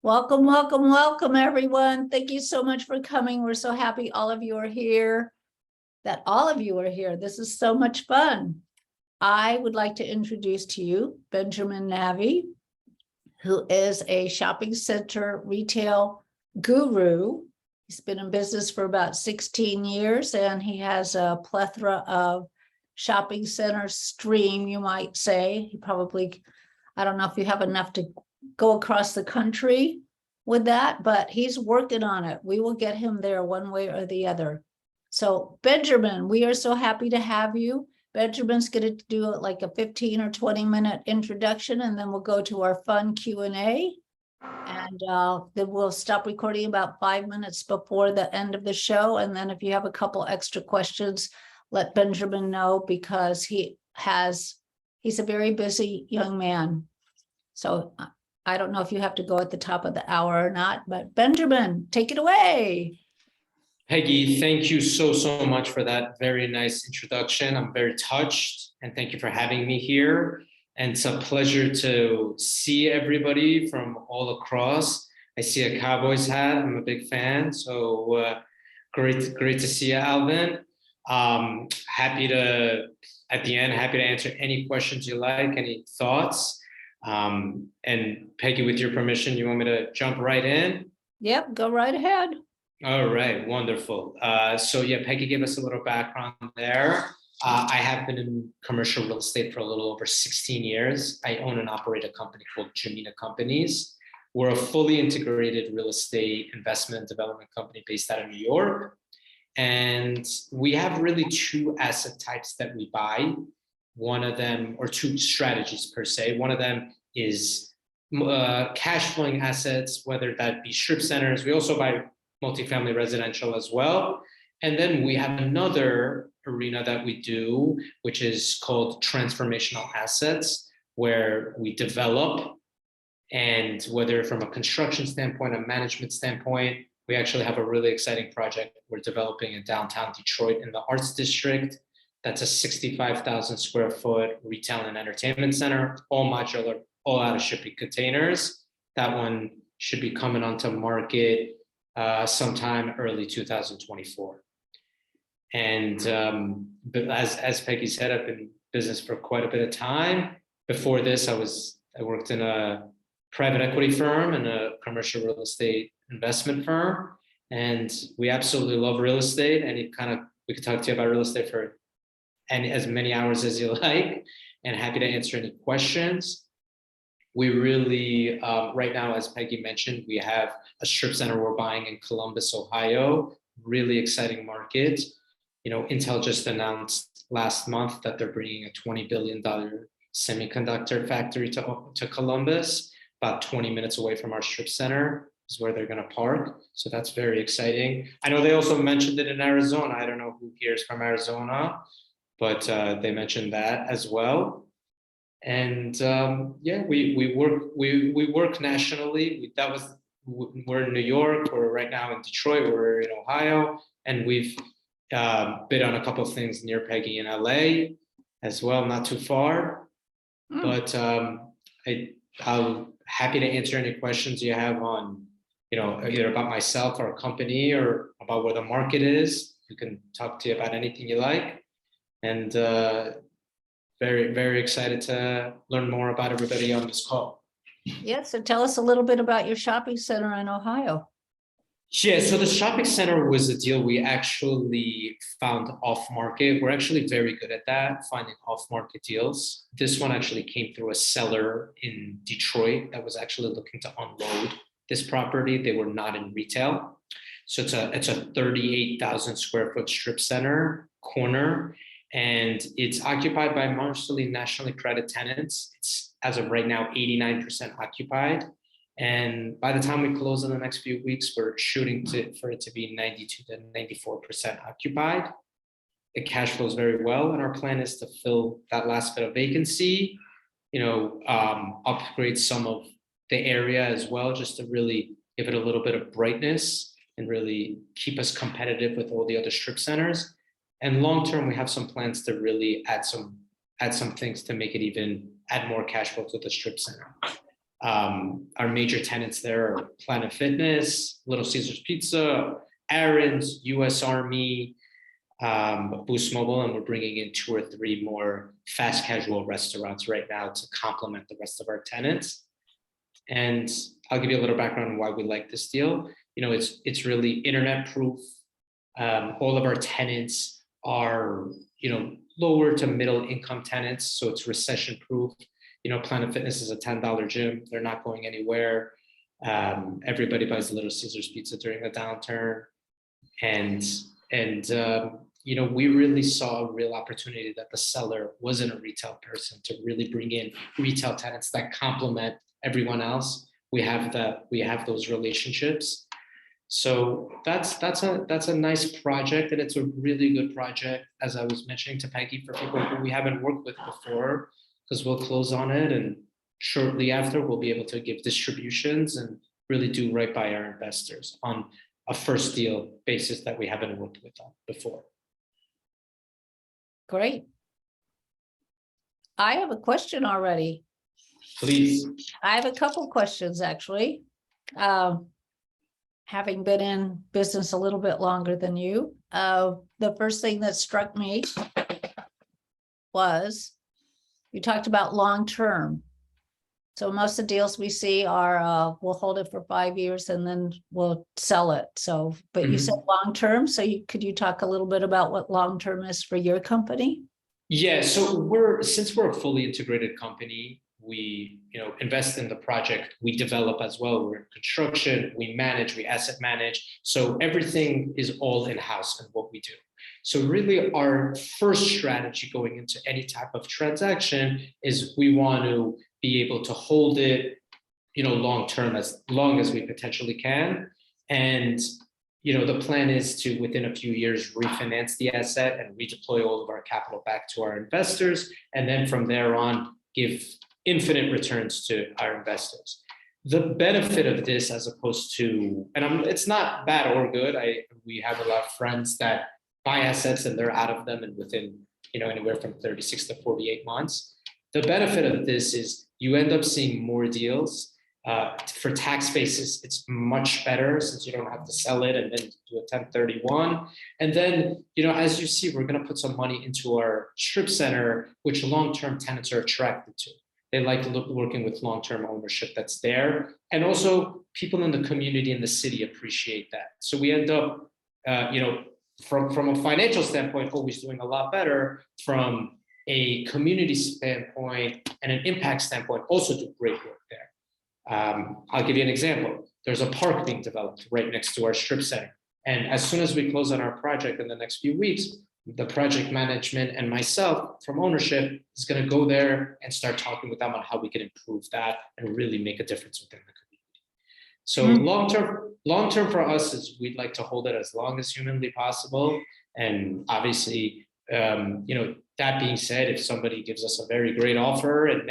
Welcome, welcome, welcome, everyone. Thank you so much for coming. We're so happy all of you are here, that all of you are here. This is so much fun. I would like to introduce to you Benjamin Navi, who is a shopping center retail guru. He's been in business for about 16 years, and he has a plethora of shopping center stream, you might say. He probably, I don't know if you have enough to go across the country with that, but he's working on it. We will get him there one way or the other. So Benjamin, we are so happy to have you. Benjamin's going to do like a 15 or 20-minute introduction, and then we'll go to our fun Q&A. And then we'll stop recording about 5 minutes before the end of the show. And then if you have a couple extra questions, let Benjamin know, because he's a very busy young man. So I don't know if you have to go at the top of the hour or not, but Benjamin, take it away. Peggy, thank you so much for that very nice introduction. I'm very touched, and thank you for having me here. And it's a pleasure to see everybody from all across. I see a Cowboys hat. I'm a big fan. So great to see you, Alvin. Happy to answer any questions you like, any thoughts. And Peggy, with your permission, you want me to jump right in? Yep, go right ahead. All right, wonderful. So yeah, Peggy gave us a little background there. I have been in commercial real estate for a little over 16 years. I own and operate a company called Jamina Companies. We're a fully integrated real estate investment development company based out of New York. And we have really two asset types that we buy. One of them, or two strategies per se. One of them is cash flowing assets, whether that be strip centers. We also buy multifamily residential as well. And then we have another arena that we do, which is called transformational assets, where we develop, and whether from a construction standpoint, a management standpoint, we actually have a really exciting project we're developing in downtown Detroit in the Arts District. That's a 65,000 square foot retail and entertainment center, all modular, all out of shipping containers. That one should be coming onto market sometime early 2024. And but as Peggy said, I've been in business for quite a bit of time. Before this, I worked in a private equity firm and a commercial real estate investment firm. And we absolutely love real estate. And we could talk to you about real estate for as many hours as you like, and happy to answer any questions. We really, right now, as Peggy mentioned, we have a strip center we're buying in Columbus, Ohio, really exciting market. You know, Intel just announced last month that they're bringing a $20 billion semiconductor factory to Columbus, about 20 minutes away from our strip center is where they're going to park. So that's very exciting. I know they also mentioned it in Arizona. I don't know who here is from Arizona, but they mentioned that as well. And yeah, we work nationally. We're in New York. We're right now in Detroit. We're in Ohio, and we've bid on a couple of things near Peggy in LA as well, not too far. But I'm happy to answer any questions you have on, either about myself or a company or about where the market is. We can talk to you about anything you like. And very, very excited to learn more about everybody on this call. Yeah, so tell us a little bit about your shopping center in Ohio. Yeah, so the shopping center was a deal we actually found off market. We're actually very good at that, finding off market deals. This one actually came through a seller in Detroit that was actually looking to unload this property. They were not in retail. So it's a 38,000 square foot strip center corner, and it's occupied by mostly nationally credited tenants. It's, as of right now, 89% occupied. And by the time we close in the next few weeks, we're shooting for it to be 92 to 94% occupied. It cash flows very well, and our plan is to fill that last bit of vacancy, upgrade some of the area as well, just to really give it a little bit of brightness and really keep us competitive with all the other strip centers. And long term, we have some plans to really add some things to make it even add more cash flow to the strip center. Our major tenants there are Planet Fitness, Little Caesars Pizza, Aaron's, US Army, Boost Mobile, and we're bringing in 2 or 3 more fast casual restaurants right now to complement the rest of our tenants. And I'll give you a little background on why we like this deal. You know, it's really internet proof. All of our tenants are, you know, lower to middle income tenants, so it's recession proof. You know, Planet Fitness is a $10 gym. They're not going anywhere. Everybody buys Little Caesars Pizza during the downturn. And you know, we really saw a real opportunity that the seller wasn't a retail person to really bring in retail tenants that complement everyone else. We have those relationships. So that's a nice project, and it's a really good project, as I was mentioning to Peggy, for people who we haven't worked with before, because we'll close on it, and shortly after we'll be able to give distributions and really do right by our investors on a first deal basis that we haven't worked with on before. Great. I have a question already. Please. I have a couple questions, actually. Having been in business a little bit longer than you, the first thing that struck me was you talked about long-term. So most of the deals we see are, we'll hold it for 5 years and then we'll sell it. So, but you said long-term, so could you talk a little bit about what long-term is for your company? Yeah, so since we're a fully integrated company, we, you know, invest in the project, we develop as well. We're in construction, we manage, we asset manage. So everything is all in-house in what we do. So really our first strategy going into any type of transaction is we want to be able to hold it, you know, long-term, as long as we potentially can. And, you know, the plan is to, within a few years, refinance the asset and redeploy all of our capital back to our investors. And then from there on, give infinite returns to our investors. The benefit of this, as opposed to, and it's not bad or good. We have a lot of friends that buy assets and they're out of them and within, you know, anywhere from 36 to 48 months. The benefit of this is you end up seeing more deals. For tax basis, it's much better since you don't have to sell it and then do a 1031. And then, you know, as you see, we're going to put some money into our strip center, which long-term tenants are attracted to. They like working with long-term ownership that's there. And also people in the community and the city appreciate that. So we end up, you know, from a financial standpoint, always doing a lot better. From a community standpoint and an impact standpoint, also do great work there. I'll give you an example. There's a park being developed right next to our strip center. And as soon as we close on our project in the next few weeks, the project management and myself from ownership is going to go there and start talking with them on how we can improve that and really make a difference within the community. So long-term for us is we'd like to hold it as long as humanly possible. And obviously, you know, that being said, if somebody gives us a very great offer in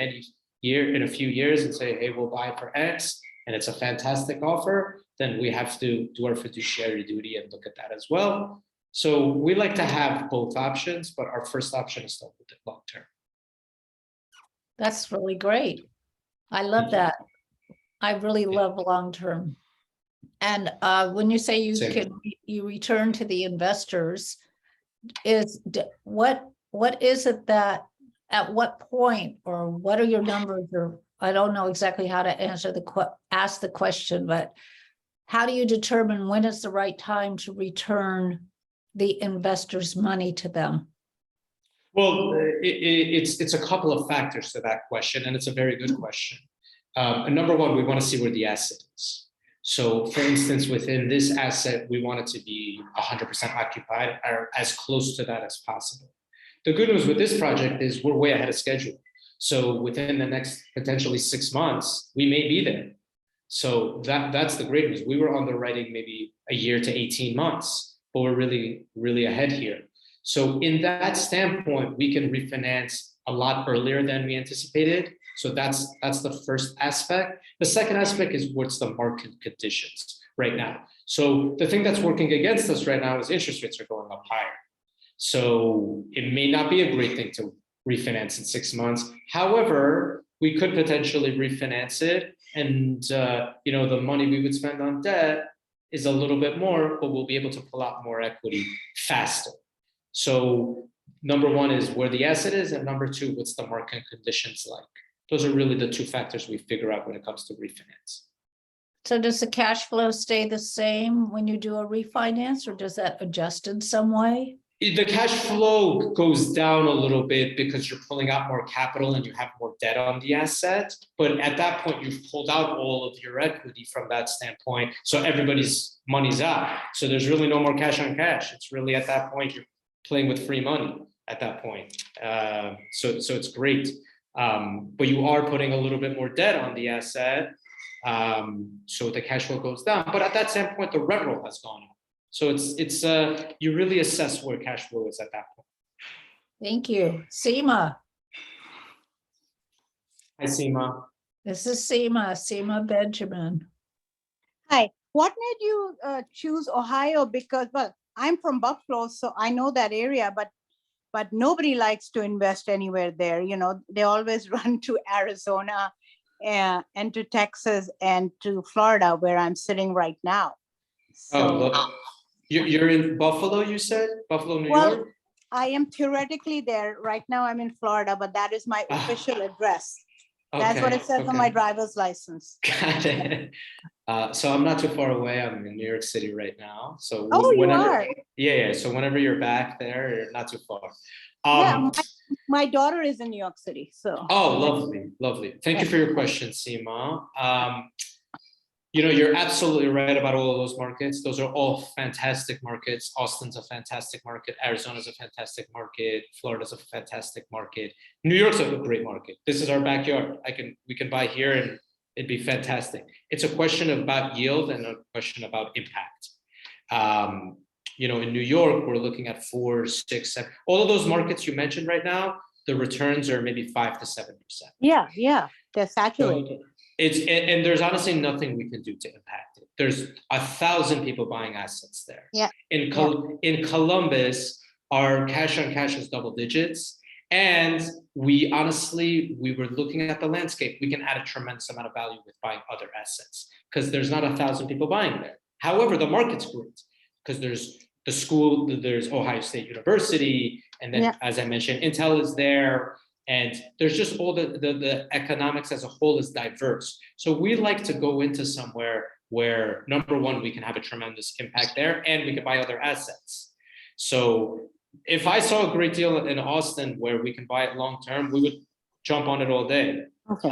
a few years and say, hey, we'll buy for X, and it's a fantastic offer, then we have to do our fiduciary duty and look at that as well. So we like to have both options, but our first option is to hold it long term. That's really great. I love that. I really love long term. And when you say you return to the investors, what is it that, at what point, or what are your numbers, or I don't know exactly how to ask the question, but how do you determine when is the right time to return the investors' money to them? Well, it's a couple of factors to that question, and it's a very good question. Number one, we want to see where the asset is. So for instance, within this asset, we want it to be 100% occupied, or as close to that as possible. The good news with this project is we're way ahead of schedule. So within the next potentially 6 months, we may be there. So that's the great news. We were underwriting maybe a year to 18 months, but we're really, really ahead here. So in that standpoint, we can refinance a lot earlier than we anticipated. So that's the first aspect. The second aspect is what's the market conditions right now. So the thing that's working against us right now is interest rates are going up higher. So it may not be a great thing to refinance in 6 months. However, we could potentially refinance it. And, the money we would spend on debt is a little bit more, but we'll be able to pull out more equity faster. So number one is where the asset is, and number two, what's the market conditions like? Those are really the two factors we figure out when it comes to refinance. So does the cash flow stay the same when you do a refinance, or does that adjust in some way? The cash flow goes down a little bit because you're pulling out more capital and you have more debt on the asset. But at that point, you've pulled out all of your equity from that standpoint. So everybody's money's out. So there's really no more cash on cash. It's really at that point, you're playing with free money at that point. So it's great. But you are putting a little bit more debt on the asset. So the cash flow goes down. But at that standpoint, the rent roll has gone up. So it's you really assess where cash flow is at that point. Thank you. Seema. Hi, Seema. This is Seema Benjamin. Hi, what made you choose Ohio? Because, well, I'm from Buffalo, so I know that area, but nobody likes to invest anywhere there. They always run to Arizona and to Texas and to Florida, where I'm sitting right now. So, You're in Buffalo, you said? Buffalo, New York? I am theoretically there. Right now I'm in Florida, but that is my official address. That's what it says on my driver's license. Got it. So I'm not too far away. I'm in New York City right now. So you are? Yeah. So whenever you're back there, you're not too far. My daughter is in New York City. So. Oh, lovely. Thank you for your question, Seema. You're absolutely right about all of those markets. Those are all fantastic markets. Austin's a fantastic market. Arizona's a fantastic market. Florida's a fantastic market. New York's a great market. This is our backyard. We can buy here and it'd be fantastic. It's a question about yield and a question about impact. In New York, we're looking at 4, 6, 7. All of those markets you mentioned right now, the returns are maybe 5 to 7%. Yeah, they're saturated. So, and there's honestly nothing we can do to impact it. There's 1,000 people buying assets there. Yeah. In Columbus, our cash on cash is double digits. And we were looking at the landscape. We can add a tremendous amount of value with buying other assets because there's not 1,000 people buying there. However, the market's great because there's the school, there's Ohio State University. And then, as I mentioned, Intel is there. And there's just all the economics as a whole is diverse. So we like to go into somewhere where, number one, we can have a tremendous impact there and we can buy other assets. So if I saw a great deal in Austin where we can buy it long-term, we would jump on it all day. Okay.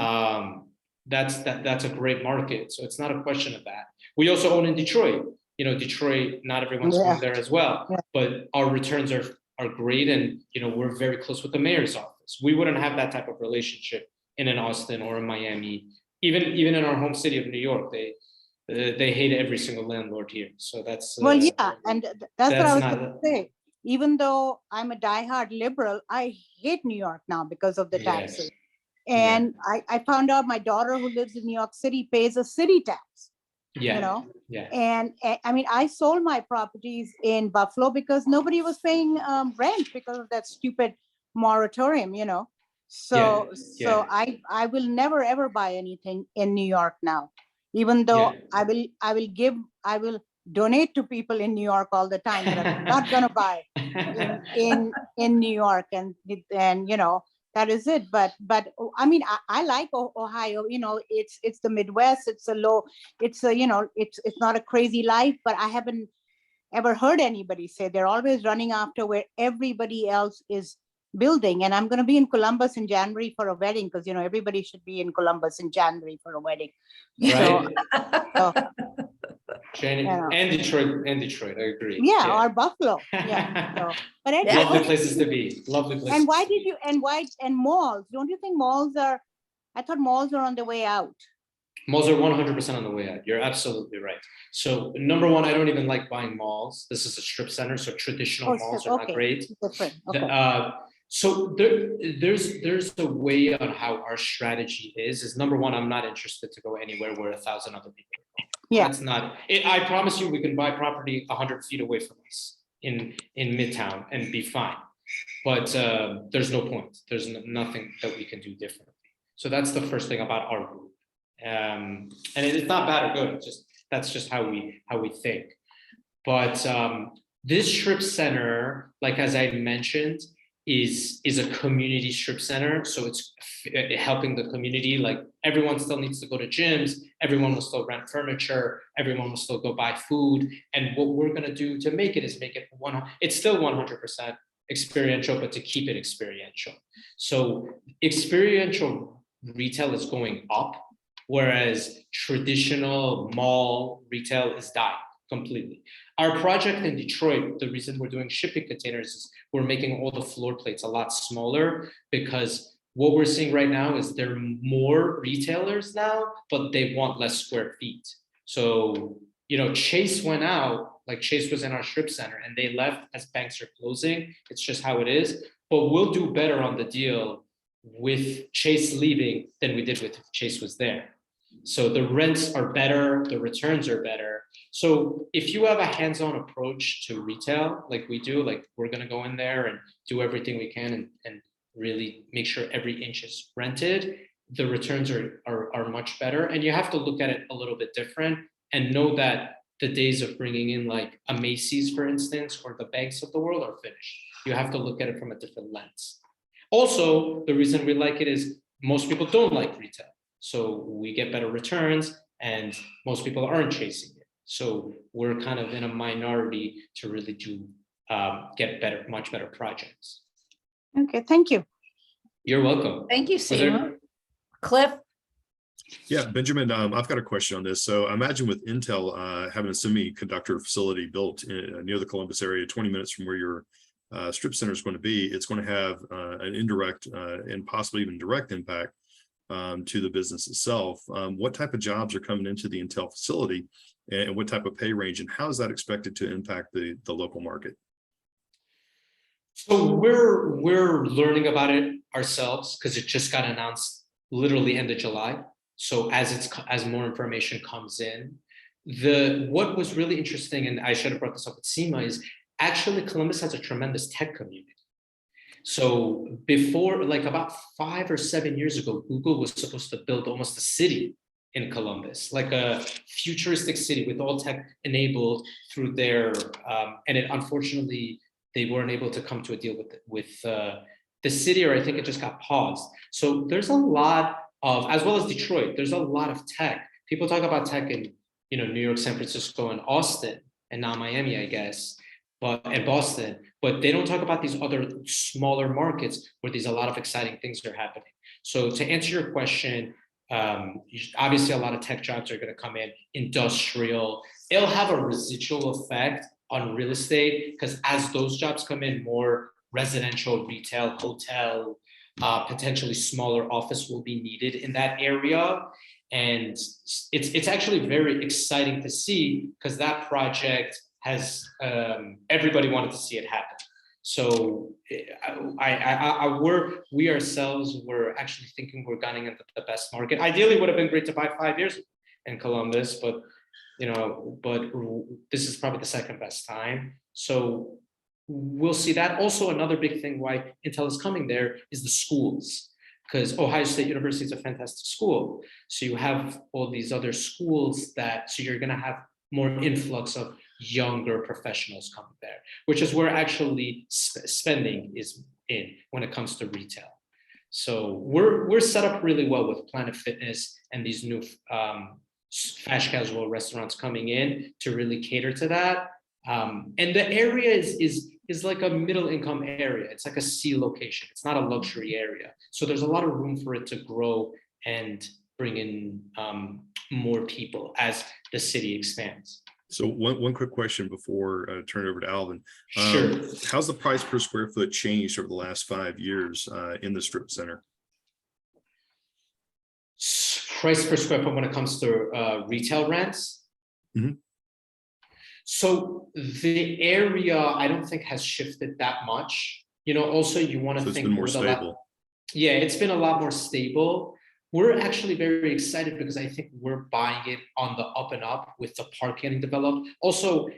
That's a great market. So it's not a question of that. We also own in Detroit. Detroit, not everyone's going there as well, but our returns are great. And, we're very close with the mayor's office. We wouldn't have that type of relationship in an Austin or in Miami, even in our home city of New York. They hate every single landlord here. So that's and that's what I was going to say. Even though I'm a diehard liberal, I hate New York now because of the taxes. And I found out my daughter who lives in New York City pays a city tax. And I mean, I sold my properties in Buffalo because nobody was paying rent because of that stupid moratorium, So I will never ever buy anything in New York now, even though I will donate to people in New York all the time, but I'm not gonna buy in New York, and that is it. But I mean, I like Ohio. It's the Midwest. It's it's not a crazy life, but I haven't ever heard anybody say they're always running after where everybody else is building. And I'm going to be in Columbus in January for a wedding because everybody should be in Columbus in January for a wedding. Right. And Detroit, I agree. Or Buffalo. But anyway, lovely places to be. Lovely places. And why malls? Don't you think malls are? I thought malls are on the way out. Malls are 100% on the way out. You're absolutely right. So number one, I don't even like buying malls. This is a strip center, so traditional malls are not great. So there's a way on how our strategy is number one, I'm not interested to go anywhere where 1,000 other people go. That's not it. I promise you we can buy property 100 feet away from us in Midtown and be fine. But there's no point. There's nothing that we can do differently. So that's the first thing about our group. And it's not bad or good. It's just that's just how we think. But this strip center, like as I mentioned, is a community strip center. So it's helping the community. Like everyone still needs to go to gyms. Everyone will still rent furniture. Everyone will still go buy food. And what we're gonna do to make it is make it it's still 100% experiential, but to keep it experiential. So experiential retail is going up, whereas traditional mall retail is dying completely. Our project in Detroit, the reason we're doing shipping containers is we're making all the floor plates a lot smaller, because what we're seeing right now is there are more retailers now, but they want less square feet. So, Chase went out, like Chase was in our strip center and they left as banks are closing. It's just how it is. But we'll do better on the deal with Chase leaving than we did with Chase was there. So the rents are better, the returns are better. So if you have a hands-on approach to retail, like we do, like we're gonna go in there and do everything we can and really make sure every inch is rented, the returns are much better. And you have to look at it a little bit different and know that the days of bringing in like a Macy's, for instance, or the banks of the world are finished. You have to look at it from a different lens. Also, the reason we like it is most people don't like retail. So we get better returns and most people aren't chasing it. So we're kind of in a minority to really get much better projects. Okay, thank you. You're welcome. Thank you, Seema. Cliff? Yeah, Benjamin, I've got a question on this. So imagine with Intel having a semiconductor facility built near the Columbus area, 20 minutes from where your strip center is going to be, it's going to have an indirect and possibly even direct impact to the business itself. What type of jobs are coming into the Intel facility, and what type of pay range, and how is that expected to impact the local market? So we're learning about it ourselves because it just got announced literally end of July. So as more information comes in, what was really interesting, and I should have brought this up with Seema, is actually Columbus has a tremendous tech community. So before, like about 5 or 7 years ago, Google was supposed to build almost a city in Columbus, like a futuristic city with all tech enabled through their, unfortunately, they weren't able to come to a deal with the city, or I think it just got paused. So there's a lot of, as well as Detroit, there's a lot of tech. People talk about tech in, New York, San Francisco, and Austin, and now Miami, I guess, and Boston, but they don't talk about these other smaller markets where there's a lot of exciting things are happening. So to answer your question, obviously a lot of tech jobs are going to come in, industrial. It'll have a residual effect on real estate because as those jobs come in, more residential, retail, hotel, potentially smaller office will be needed in that area. And it's actually very exciting to see because that project has everybody wanted to see it happen. So we ourselves were actually thinking we're getting into the best market. Ideally, it would have been great to buy 5 years in Columbus, but this is probably the second best time. So we'll see that. Also, another big thing why Intel is coming there is the schools, because Ohio State University is a fantastic school. So you have all these other schools so you're going to have more influx of younger professionals coming there, which is where actually spending is in when it comes to retail. So we're set up really well with Planet Fitness and these new fast casual restaurants coming in to really cater to that. And the area is like a middle income area. It's like a C location. It's not a luxury area. So there's a lot of room for it to grow and bring in more people as the city expands. So one quick question before I turn it over to Alvin. Sure. How's the price per square foot changed over the last 5 years in the strip center? Price per square foot when it comes to retail rents? Mm-hmm. So the area, I don't think has shifted that much. Also you want to think it's been more stable. Yeah, it's been a lot more stable. We're actually very excited because I think we're buying it on the up and up with the park getting developed. Also,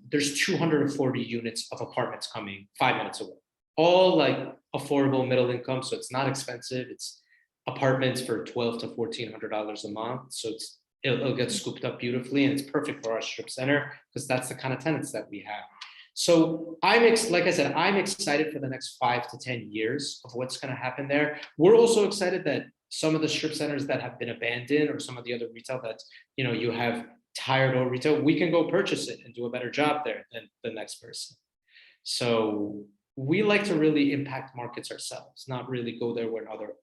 there's 240 units of apartments coming 5 minutes away, all like affordable middle income. So it's not expensive. apartments for $1,200 to $1,400 a month. So it'll get scooped up beautifully, and it's perfect for our strip center because that's the kind of tenants that we have. So like I said, I'm excited for the next 5 to 10 years of what's going to happen there. We're also excited that some of the strip centers that have been abandoned, or some of the other retail that, you have tired old retail, we can go purchase it and do a better job there than the next person. So we like to really impact markets ourselves, not really go there where other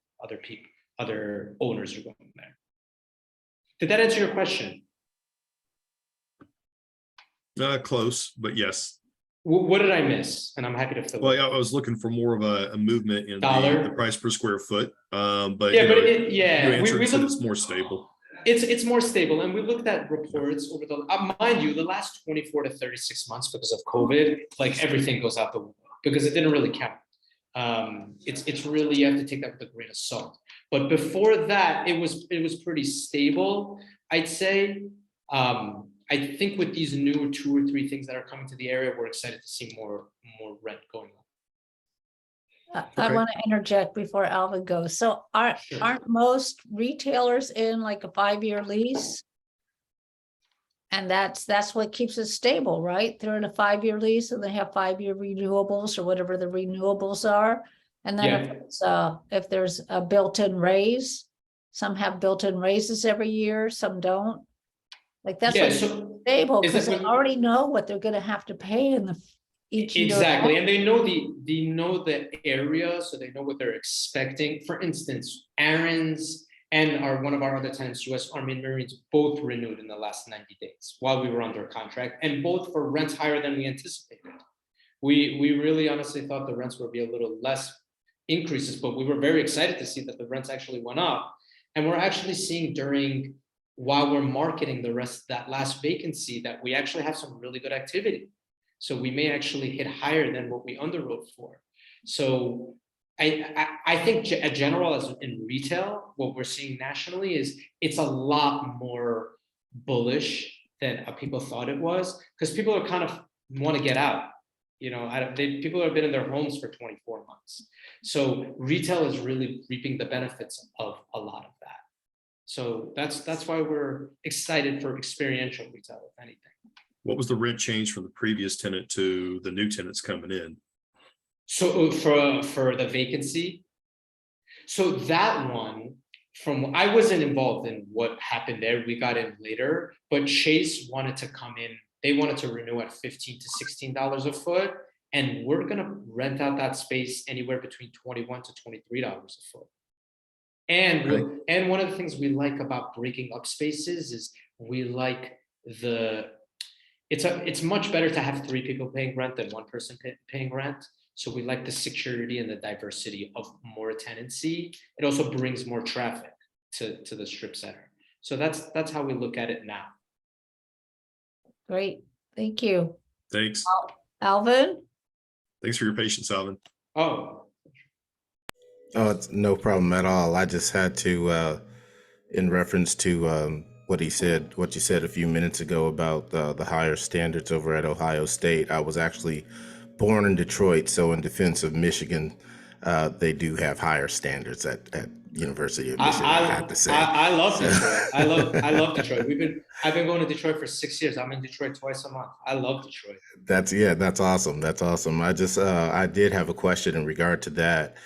owners are going there. Did that answer your question? Close, but yes. What did I miss? And I'm happy to fill. Well, yeah, I was looking for more of a movement in the price per square foot. But yeah, you answered, said it's more stable. It's more stable, and we looked at reports over the mind you, the last 24 to 36 months because of COVID, like everything goes out the window because it didn't really count. It's really, you have to take that with a grain of salt. But before that, it was pretty stable, I'd say. I think with these new 2 or 3 things that are coming to the area, we're excited to see more rent going on. I want to interject before Alvin goes. So aren't most retailers in like a 5-year lease? And that's what keeps it stable, right? They're in a 5-year lease and they have 5-year renewables or whatever the renewables are. And then if there's a built-in raise, some have built-in raises every year, some don't. Like that's what's stable because they already know what they're going to have to pay in each year. Exactly, and they know the area, so they know what they're expecting. For instance, Aaron's and one of our other tenants, U.S. Army and Marines, both renewed in the last 90 days while we were under contract, and both for rents higher than we anticipated. We really honestly thought the rents would be a little less increases, but we were very excited to see that the rents actually went up, and we're actually seeing while we're marketing that last vacancy, that we actually have some really good activity. So we may actually hit higher than what we underwrote for. So I think general as in retail, what we're seeing nationally is it's a lot more bullish than people thought it was, because people are kind of want to get out. People have been in their homes for 24 months. So retail is really reaping the benefits of a lot of that. So that's why we're excited for experiential retail, if anything. What was the rent change from the previous tenant to the new tenants coming in? So for the vacancy, so that one, I wasn't involved in what happened there. We got in later, but Chase wanted to come in. They wanted to renew at $15 to $16 a foot, and we're gonna rent out that space anywhere between $21 to $23 a foot. And one of the things we like about breaking up spaces is we like it's much better to have 3 people paying rent than 1 person paying rent. So we like the security and the diversity of more tenancy. It also brings more traffic to the strip center. So that's how we look at it now. Great, thank you. Thanks. Alvin? Thanks for your patience, Alvin. Oh, it's no problem at all. I just had to, in reference to what you said a few minutes ago about the higher standards over at Ohio State. I was actually born in Detroit, so in defense of Michigan, they do have higher standards at University of Michigan. I have to say, I love Detroit. I love Detroit. I've been going to Detroit for 6 years. I'm in Detroit twice a month. I love Detroit. That's awesome. That's awesome. I did have a question in regard to that.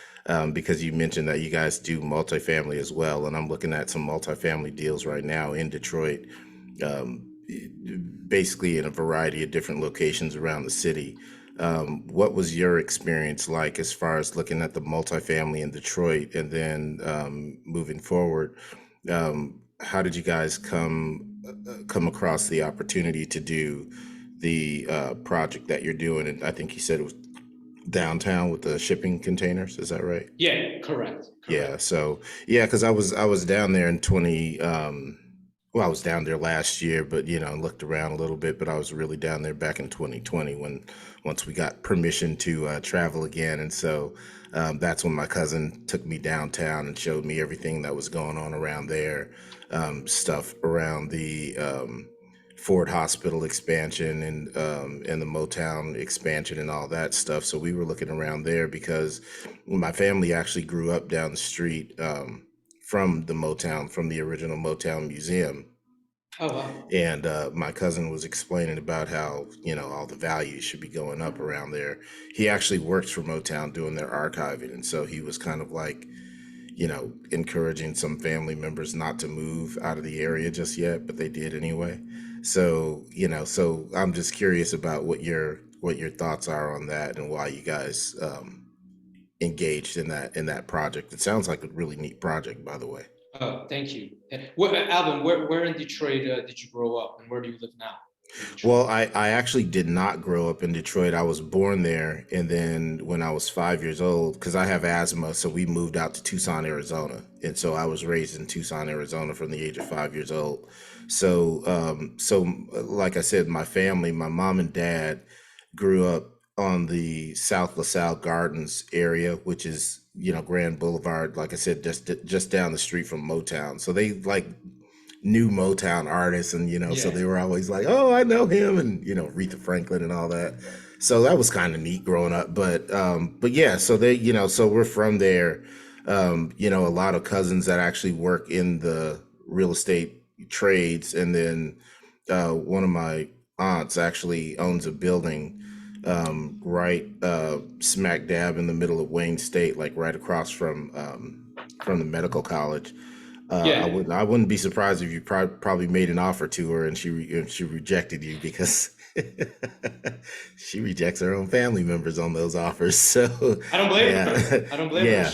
Because you mentioned that you guys do multifamily as well, and I'm looking at some multifamily deals right now in Detroit, basically in a variety of different locations around the city. What was your experience like as far as looking at the multifamily in Detroit, and then moving forward? How did you guys come across the opportunity to do the project that you're doing? And I think you said it was downtown with the shipping containers, is that right? Yeah, correct. Yeah, so because I was down there in I was down there last year, but looked around a little bit, but I was really down there back in 2020 once we got permission to travel again. And so that's when my cousin took me downtown and showed me everything that was going on around there, stuff around the Ford Hospital expansion and the Motown expansion and all that stuff. So we were looking around there because my family actually grew up down the street from the original Motown Museum. Oh, wow. And my cousin was explaining about how, all the values should be going up around there. He actually works for Motown doing their archiving. And so he was kind of like, encouraging some family members not to move out of the area just yet, but they did anyway. So, so I'm just curious about what your thoughts are on that and why you guys engaged in that project. It sounds like a really neat project, by the way. Oh, thank you. Alvin, where in Detroit did you grow up, and where do you live now? Well, I actually did not grow up in Detroit. I was born there. And then when I was 5 years old, because I have asthma, so we moved out to Tucson, Arizona. And so I was raised in Tucson, Arizona from the age of 5 years old. So like I said, my family, my mom and dad grew up on the South LaSalle Gardens area, which is, Grand Boulevard, like I said, just down the street from Motown. So they like new Motown artists, and so they were always like, oh, I know him, and Aretha Franklin and all that. So that was kind of neat growing up. But yeah, so they, so we're from there. A lot of cousins that actually work in the real estate trades, and then one of my aunts actually owns a building right smack dab in the middle of Wayne State, like right across from the medical college. I wouldn't be surprised if you probably made an offer to her and she rejected you, because she rejects her own family members on those offers. So I don't blame her. I don't blame her.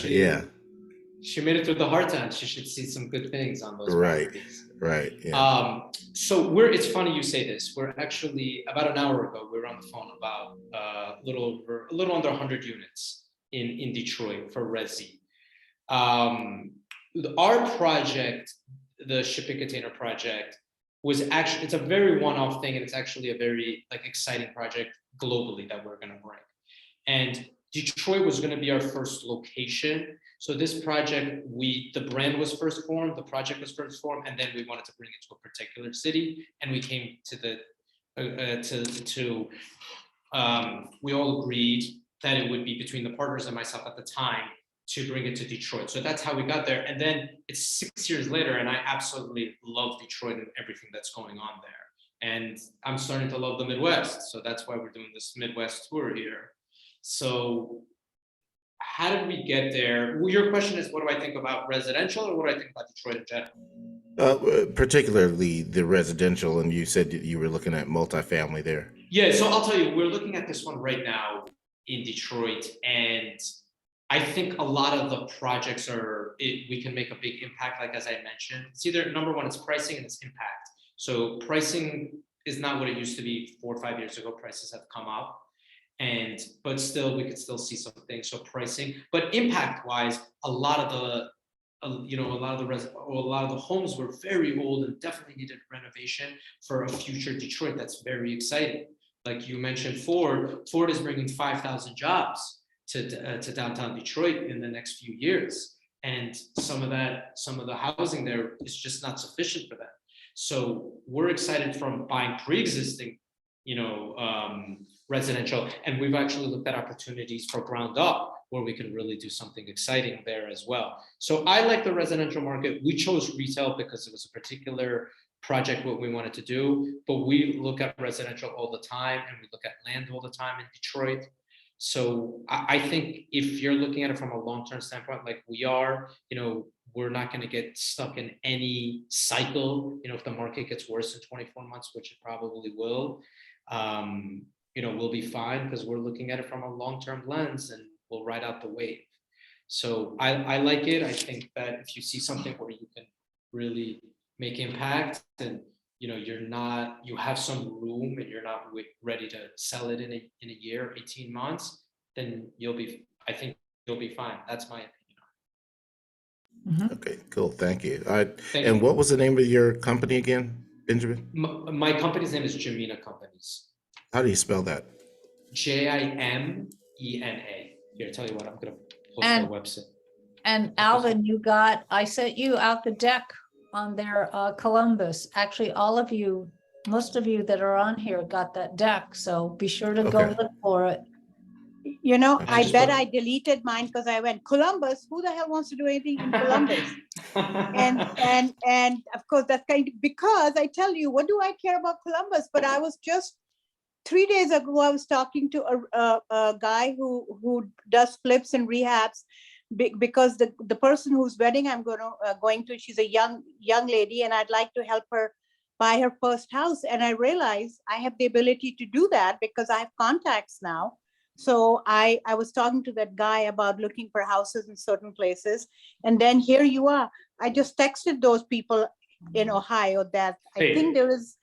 She made it through the hard times. She should see some good things on those properties. Right. Yeah. So it's funny you say this. We're actually about an hour ago, we were on the phone about a little under 100 units in Detroit for Resi. Our project, the shipping container project, it's a very one-off thing, and it's actually a very exciting project globally that we're going to bring. And Detroit was going to be our first location. So this project, the brand was first formed, the project was first formed, and then we wanted to bring it to a particular city. And we came to we all agreed that it would be between the partners and myself at the time to bring it to Detroit. So that's how we got there. And then it's 6 years later, and I absolutely love Detroit and everything that's going on there. And I'm starting to love the Midwest. So that's why we're doing this Midwest tour here. So how did we get there? Well, your question is, what do I think about residential, or what do I think about Detroit in general? Particularly the residential, and you said you were looking at multifamily there. Yeah, so I'll tell you, we're looking at this one right now in Detroit, and I think a lot of the projects we can make a big impact, like as I mentioned. It's either, number one, it's pricing and it's impact. So pricing is not what it used to be 4 or 5 years ago. Prices have come up. But still, we could still see some things. So pricing, but impact-wise, a lot of the homes were very old and definitely needed renovation for a future Detroit that's very exciting. Like you mentioned, Ford is bringing 5,000 jobs to downtown Detroit in the next few years, and some of the housing there is just not sufficient for them. So we're excited from buying pre-existing, residential, and we've actually looked at opportunities for ground up where we can really do something exciting there as well. So I like the residential market. We chose retail because it was a particular project what we wanted to do, but we look at residential all the time, and we look at land all the time in Detroit. So I think if you're looking at it from a long-term standpoint, like we are, we're not going to get stuck in any cycle. If the market gets worse in 24 months, which it probably will, we'll be fine, because we're looking at it from a long-term lens, and we'll ride out the wave. So I like it. I think that if you see something where you can really make impact, and you have some room, and you're not ready to sell it in a year, 18 months, then I think you'll be fine. That's my opinion. Okay, cool. Thank you. What was the name of your company again, Benjamin? My company's name is Jimena Companies. How do you spell that? Jimena. Here, I'll tell you what, I'm going to post their website. And Alvin, I sent you out the deck on their Columbus. Actually, most of you that are on here got that deck. So be sure to go look for it. You know, I I just bet put- I deleted mine because I went, Columbus, who the hell wants to do anything in Columbus? And of course that's kind of, because I tell you, what do I care about Columbus? But I was just 3 days ago, I was talking to a guy who does flips and rehabs, because the person whose wedding I'm going to, she's a young lady, and I'd like to help her buy her first house. And I realized I have the ability to do that because I have contacts now. So I was talking to that guy about looking for houses in certain places. And then here you are. I just texted those people in Ohio that I think there's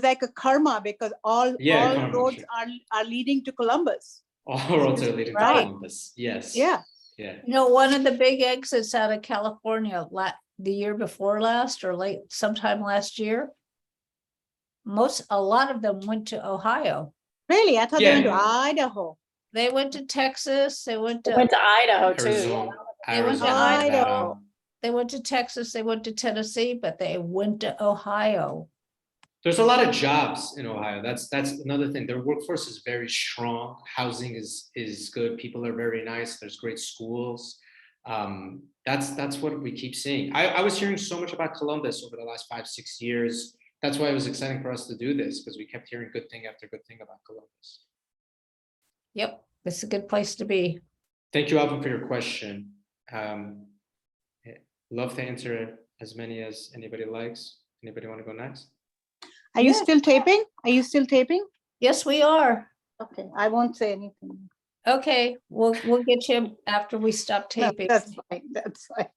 like a karma, because all karma, roads sure. are leading to Columbus. All roads are leading to Right. Columbus. Yes. Yeah. Yeah. You know, one of the big exits out of California the year before last, or sometime last year, a lot of them went to Ohio. Really? I thought they went to Yeah. Idaho. They went to Texas, they went to Idaho too. Arizona. They went to Arizona, Idaho. Nevada. they went to Texas, they went to Tennessee, but they went to Ohio. There's a lot of jobs in Ohio. That's another thing. Their workforce is very strong. Housing is good. People are very nice. There's great schools. That's what we keep seeing. I was hearing so much about Columbus over the last 5-6 years. That's why it was exciting for us to do this, because we kept hearing good thing after good thing about Columbus. Yep, it's a good place to be. Thank you, Alvin, for your question. Love to answer as many as anybody likes. Anybody want to go next? Are you Yeah. still taping? Are you still taping? Yes, we are. Okay, I won't say anything. Okay, we'll get you after we stop No, taping. that's fine. That's fine.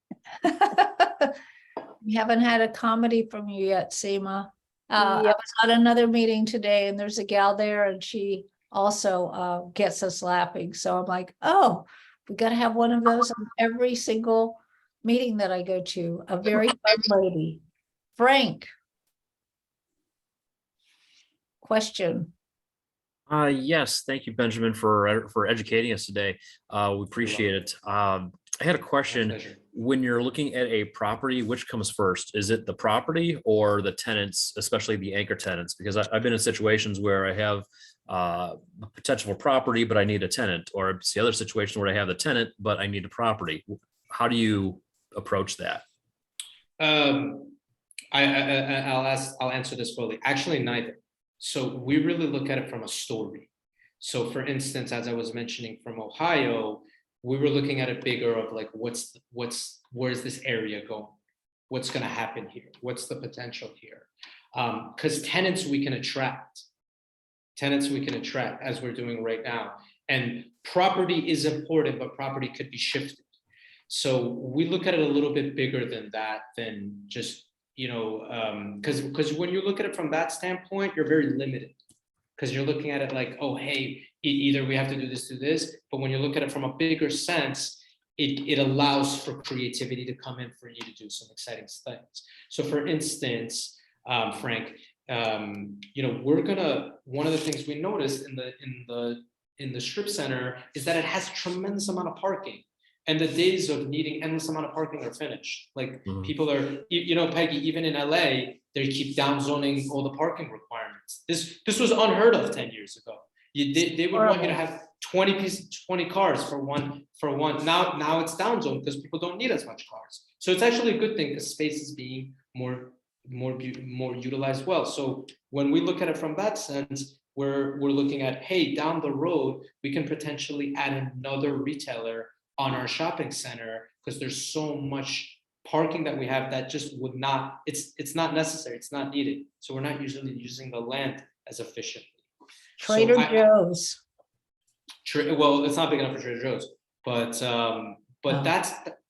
We haven't had a comedy from you yet, Seema. I Yep. was at another meeting today, and there's a gal there, and she also gets us laughing. So I'm like, oh, we got to have one of those on every single meeting that I go to. A very fun lady. Frank. Question. Yes, thank you, Benjamin, for educating us today. We appreciate it. I had a My question. pleasure. When you're looking at a property, which comes first? Is it the property or the tenants, especially the anchor tenants? Because I've been in situations where I have potential for property, but I need a tenant, or it's the other situation where I have the tenant, but I need a property. How do you approach that? I'll answer this fully. Actually, neither. So we really look at it from a story. So for instance, as I was mentioning from Ohio, we were looking at it bigger of like, where's this area going? What's going to happen here? What's the potential here? Because tenants we can attract as we're doing right now. And property is important, but property could be shifted. So we look at it a little bit bigger than that, than just, because when you look at it from that standpoint, you're very limited, because you're looking at it like, oh, hey, either we have to do this. But when you look at it from a bigger sense, it allows for creativity to come in for you to do some exciting things. So for instance, Frank, one of the things we noticed in the strip center is that it has tremendous amount of parking. And the days of needing endless amount of parking are finished. Like people are, Peggy, even in LA, they keep downzoning all the parking requirements. This was unheard of 10 years ago. They would want you to have 20 cars for one. Now it's downzoned because people don't need as much cars. So it's actually a good thing because space is being more utilized well. So when we look at it from that sense, we're looking at, hey, down the road, we can potentially add another retailer on our shopping center, because there's so much parking that we have that just would not, it's not necessary, it's not needed. So we're not usually using the land as efficiently. Trader Joe's. Well, it's not big enough for Trader Joe's, but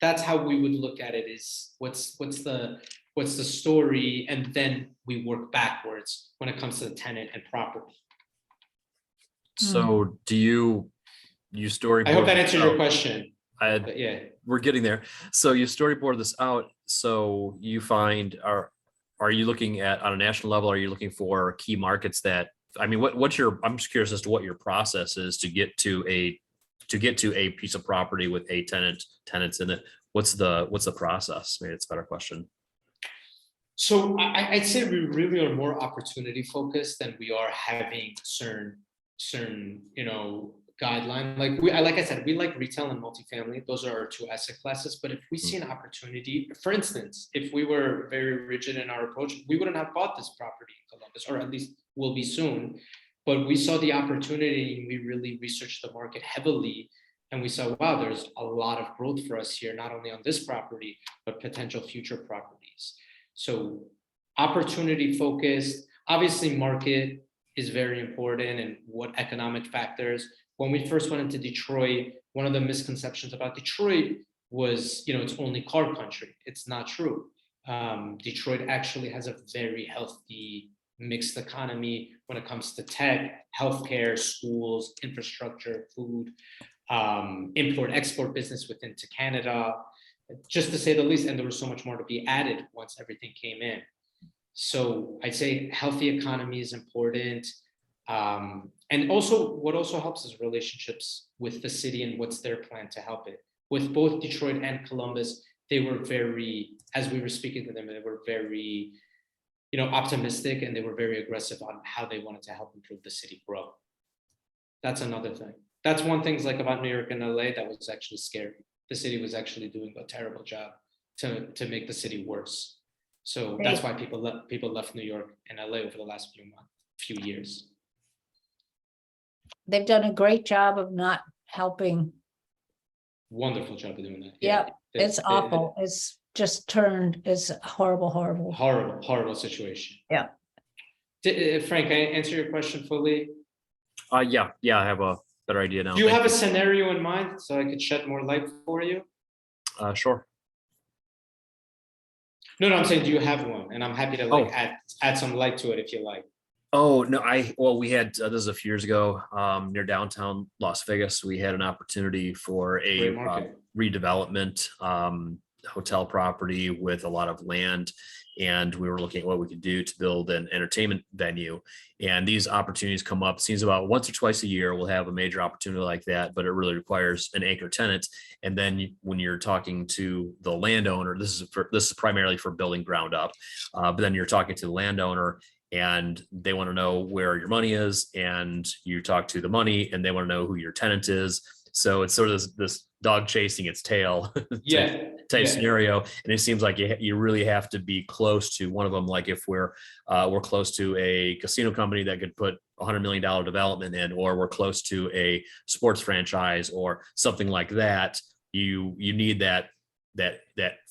that's how we would look at it, is what's the story, and then we work backwards when it comes to the tenant and property. So do you storyboard? I hope that answered your question. But yeah, we're getting there. So you storyboard this out. So you find, are you looking at on a national level? Are you looking for key markets that, I mean, I'm just curious as to what your process is to get to a piece of property with a tenants in it. What's the process? Maybe it's a better question. So I'd say we really are more opportunity focused than we are having certain guideline. Like I said, we like retail and multifamily. Those are our two asset classes. But if we see an opportunity, for instance, if we were very rigid in our approach, we wouldn't have bought this property in Columbus, or at least will be soon. But we saw the opportunity and we really researched the market heavily. And we saw, wow, there's a lot of growth for us here, not only on this property, but potential future properties. So opportunity focused, obviously market is very important, and what economic factors. When we first went into Detroit, one of the misconceptions about Detroit was, it's only car country. It's not true. Detroit actually has a very healthy mixed economy when it comes to tech, healthcare, schools, infrastructure, food, import, export business within to Canada, just to say the least. And there was so much more to be added once everything came in. So I'd say healthy economy is important. And also what also helps is relationships with the city and what's their plan to help it. With both Detroit and Columbus, they were very, as we were speaking to them, they were very, optimistic, and they were very aggressive on how they wanted to help improve the city grow. That's another thing. That's one thing like about New York and LA that was actually scary. The city was actually doing a terrible job to make the city worse. So that's why people left New York and LA over the last few years. They've done a great job of not helping. Wonderful job of doing that. Yep, it's awful. It's just turned, it's horrible. Horrible situation. Yeah. Frank, can I answer your question fully? Yeah, I have a better idea now. Do you have a scenario in mind so I could shed more light for you? Sure. No, I'm saying, do you have one? And I'm happy to add some light to it if you like. Oh, no, we had, this is a few years ago, near downtown Las Vegas, we had an opportunity for a redevelopment, hotel property with a lot of land. And we were looking at what we could do to build an entertainment venue. And these opportunities come up, it seems about once or twice a year, we'll have a major opportunity like that, but it really requires an anchor tenant. And then when you're talking to the landowner, this is primarily for building ground up, but then you're talking to the landowner and they want to know where your money is, and you talk to the money and they want to know who your tenant is. So it's sort of this dog chasing its tail type scenario. And it seems like you really have to be close to one of them. Like if we're close to a casino company that could put $100 million development in, or we're close to a sports franchise or something like that, you need that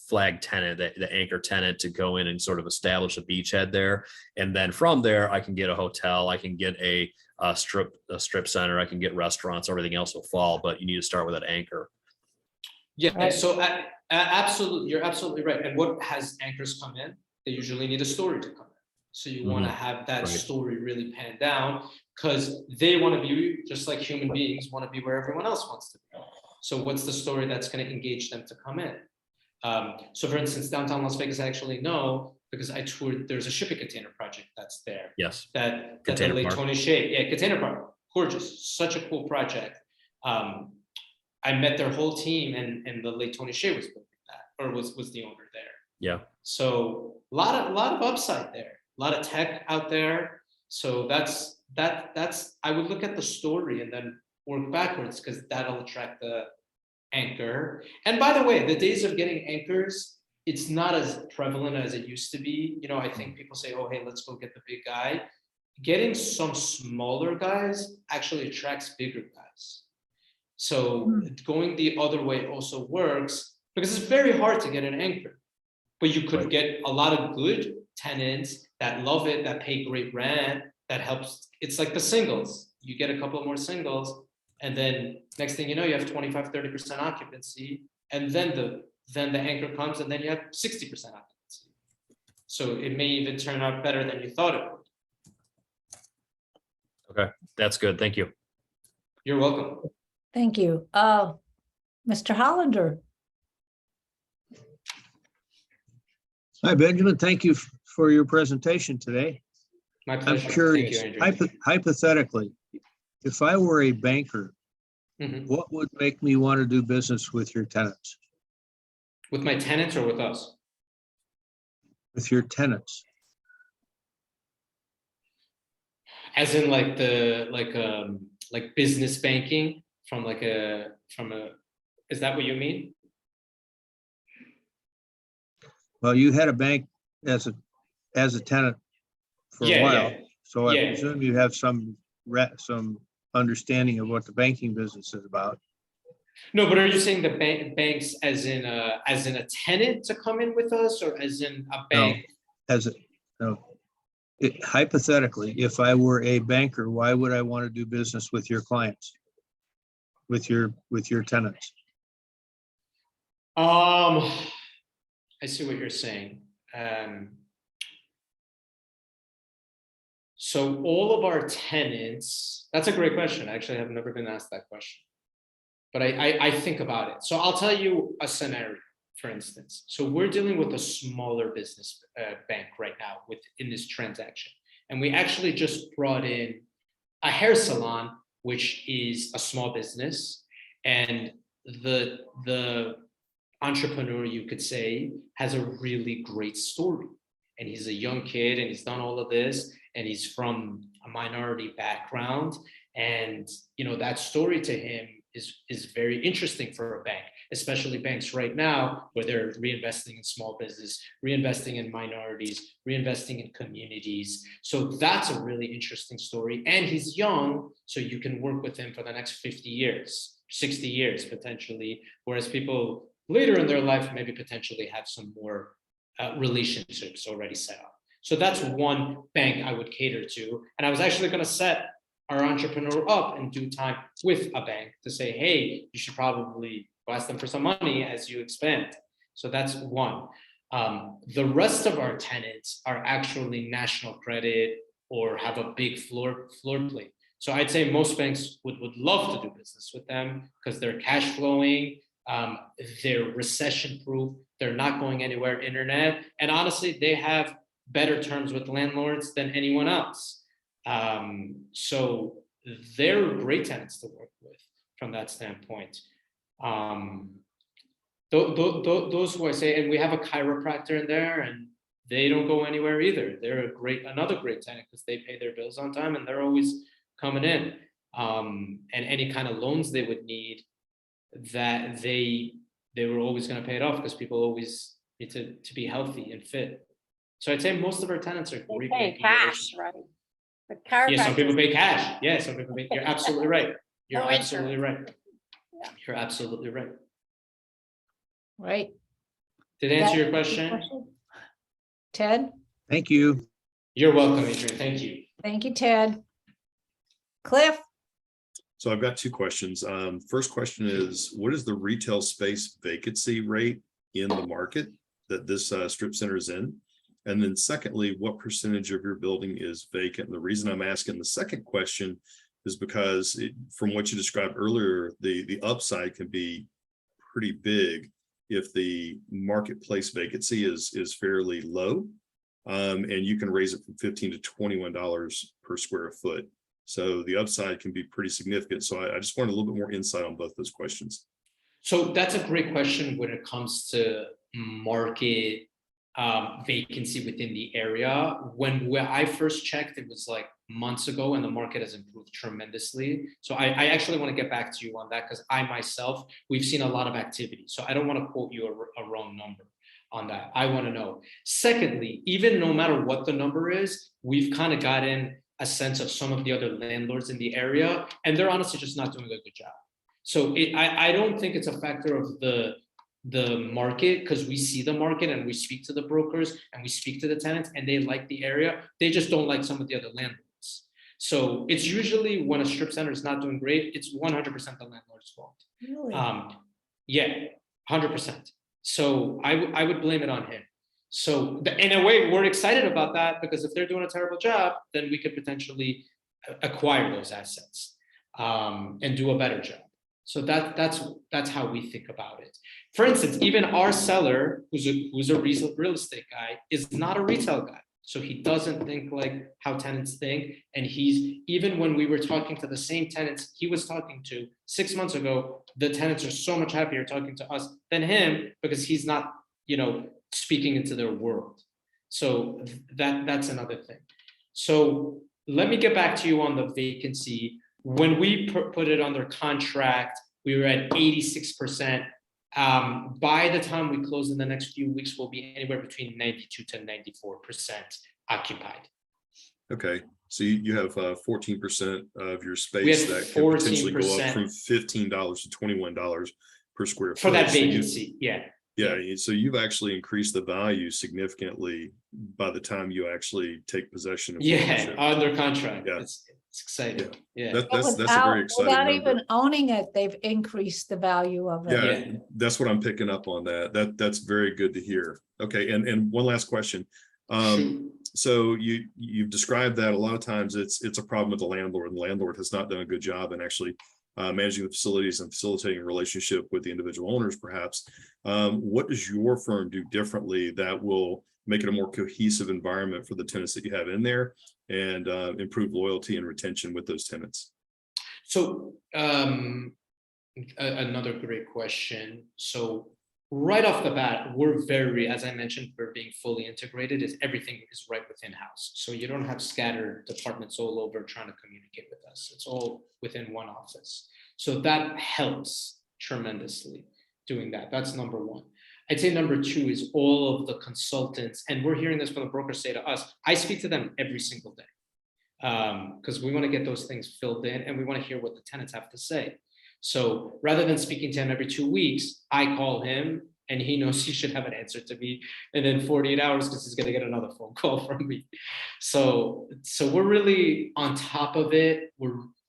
flag tenant, the anchor tenant, to go in and sort of establish a beachhead there. And then from there, I can get a hotel, I can get a strip center, I can get restaurants, everything else will fall, but you need to start with that anchor. Yeah, right. So absolutely, you're absolutely right. And what has anchors come in? They usually need a story to come in. So you want to have that story really panned down, because they want to be, just like human beings, want to be where everyone else wants to be. So what's the story that's going to engage them to come in? So for instance, downtown Las Vegas, I actually know because I toured, there's a shipping container project that's there. Yes. That the late Tony Shea, container park, gorgeous, such a cool project. I met their whole team, and the late Tony Shea was building that, or was the owner there. Yeah. So a lot of upside there, a lot of tech out there. So that's I would look at the story and then work backwards, because that'll attract the anchor. And by the way, the days of getting anchors, it's not as prevalent as it used to be. I think people say, oh, hey, let's go get the big guy. Getting some smaller guys actually attracts bigger guys. So going the other way also works, because it's very hard to get an anchor, but you could get a lot of good tenants that love it, that pay great rent, that helps. It's like the singles. You get a couple more singles, and then next thing you know, you have 25-30% occupancy, and then the anchor comes, and then you have 60% occupancy. So it may even turn out better than you thought it would. Okay, that's good. Thank you. You're welcome. Thank you. Mr. Hollander. Hi, Benjamin. Thank you for your presentation today. My pleasure. I'm curious, Thank you, Andrew. hypothetically, if I were a banker, Mhm. what would make me want to do business with your tenants? With my tenants or with us? With your tenants? As in like business banking from is that what you mean? Well, you had a bank as a tenant for a Yeah, while, yeah. so I Yeah. presume you have some understanding of what the banking business is about. No, but are you saying the banks as in a tenant to come in with us, or as in a bank? No. Hypothetically, if I were a banker, why would I want to do business with your clients? With your tenants? I see what you're saying. So all of our tenants, that's a great question. Actually, I've never been asked that question, but I think about it. So I'll tell you a scenario, for instance. So we're dealing with a smaller business bank right now in this transaction. And we actually just brought in a hair salon, which is a small business. And the entrepreneur, you could say, has a really great story. And he's a young kid and he's done all of this and he's from a minority background. And, that story to him is very interesting for a bank, especially banks right now where they're reinvesting in small business, reinvesting in minorities, reinvesting in communities. So that's a really interesting story. And he's young, so you can work with him for the next 50 years, 60 years potentially, whereas people later in their life maybe potentially have some more relationships already set up. So that's one bank I would cater to. And I was actually going to set our entrepreneur up in due time with a bank to say, hey, you should probably ask them for some money as you expand. So that's one. The rest of our tenants are actually national credit or have a big floor plate. So I'd say most banks would love to do business with them because they're cash flowing, they're recession proof, they're not going anywhere internet. And honestly, they have better terms with landlords than anyone else. So they're great tenants to work with from that standpoint. Those who I say, and we have a chiropractor in there and they don't go anywhere either. They're another great tenant because they pay their bills on time and they're always coming in. And any kind of loans they would need, that they were always going to pay it off because people always need to be healthy and fit. So I'd say most of our tenants are great. Pay cash, right? The Yeah, some people chiropractors- pay cash. Yeah, some people pay. You're absolutely right. You're No absolutely right. Yeah. You're absolutely right. Right. Did I answer your That- question? Ted? Thank you. You're welcome, Adrian. Thank you. Thank you, Ted. Cliff? So I've got two questions. First question is, what is the retail space vacancy rate in the market that this strip center is in? And then secondly, what percentage of your building is vacant? And the reason I'm asking the second question is because from what you described earlier, the upside can be pretty big if the marketplace vacancy is fairly low, and you can raise it from $15 to $21 per square foot. So the upside can be pretty significant. So I just wanted a little bit more insight on both those questions. So that's a great question when it comes to market vacancy within the area. When I first checked, it was like months ago, and the market has improved tremendously. So I actually want to get back to you on that because I myself, we've seen a lot of activity. So I don't want to quote you a wrong number on that. I want to know. Secondly, even no matter what the number is, we've kind of gotten a sense of some of the other landlords in the area, and they're honestly just not doing a good job. So I don't think it's a factor of the market, because we see the market and we speak to the brokers and we speak to the tenants and they like the area. They just don't like some of the other landlords. So it's usually when a strip center is not doing great, it's 100% the landlord's fault. Really? Yeah, 100%. So I would blame it on him. So in a way, we're excited about that because if they're doing a terrible job, then we could potentially acquire those assets and do a better job. So that's how we think about it. For instance, even our seller, who's a real estate guy, is not a retail guy. So he doesn't think like how tenants think. And even when we were talking to the same tenants he was talking to 6 months ago, the tenants are so much happier talking to us than him because he's not, speaking into their world. So that's another thing. So let me get back to you on the vacancy. When we put it under contract, we were at 86%. By the time we close in the next few weeks, we'll be anywhere between 92 to 94% occupied. Okay, so you have 14% of your We space have that could potentially go up 14% from $15 to $21 per square foot. for that So you- vacancy, yeah. Yeah, so you've actually increased the value significantly by the time you actually take possession of Yeah, ownership. under contract. Yeah. It's exciting. Yeah. That's a very exciting Without number. even owning it, they've increased the value of it. Yeah, Yeah. that's what I'm picking up on that's very good to hear. Okay, and one last question. Shoot. So you've described that a lot of times it's a problem with the landlord, and the landlord has not done a good job in actually managing the facilities and facilitating a relationship with the individual owners, perhaps. What does your firm do differently that will make it a more cohesive environment for the tenants that you have in there and improve loyalty and retention with those tenants? So another great question. So right off the bat, we're very, as I mentioned, we're being fully integrated. Is everything is right within house. So you don't have scattered departments all over trying to communicate with us. It's all within one office. So that helps tremendously doing that. That's number one. I'd say number two is all of the consultants, and we're hearing this from the brokers say to us, I speak to them every single day because we want to get those things filled in and we want to hear what the tenants have to say. So rather than speaking to him every 2 weeks, I call him and he knows he should have an answer to me and then 48 hours because he's going to get another phone call from me. So we're really on top of it.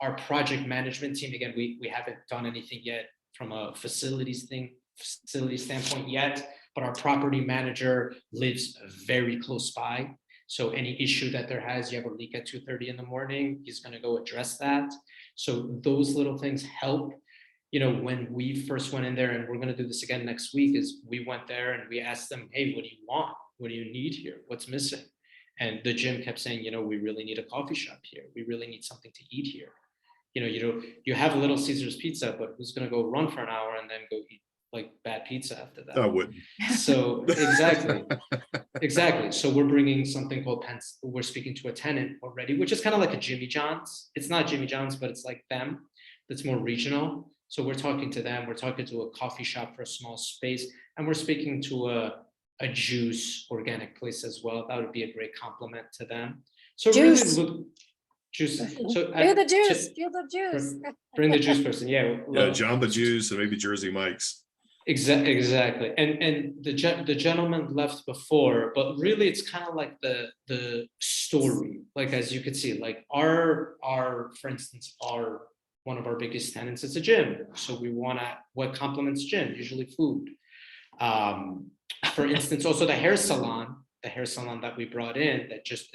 Our project management team, again, we haven't done anything yet from a facility standpoint yet, but our property manager lives very close by. So any issue that there has, you have a leak at 2:30 in the morning, he's going to go address that. So those little things help. You know, when we first went in there, and we're going to do this again next week, is we went there and we asked them, hey, what do you want? What do you need here? What's missing? And the gym kept saying, you know, we really need a coffee shop here. We really need something to eat here. You have a Little Caesar's pizza, but who's going to go run for an hour and then go eat like bad pizza after that? I wouldn't. So exactly. So we're bringing something called we're speaking to a tenant already, which is kind of like a Jimmy John's. It's not Jimmy John's, but it's like them. That's more regional. So we're talking to them. We're talking to a coffee shop for a small space, and we're speaking to a juice organic place as well. That would be a great compliment to them. So Juice. really look juice. So Do the juice, do the juice. Bring the juice person. Yeah. Yeah, Jamba Juice and maybe Jersey Mike's. Exactly. And the gentleman left before, but really it's kind of like the story. Like, as you could see, like our for instance, one of our biggest tenants is a gym. So we want what complements gym, usually food. For instance, also the hair salon that we brought in that just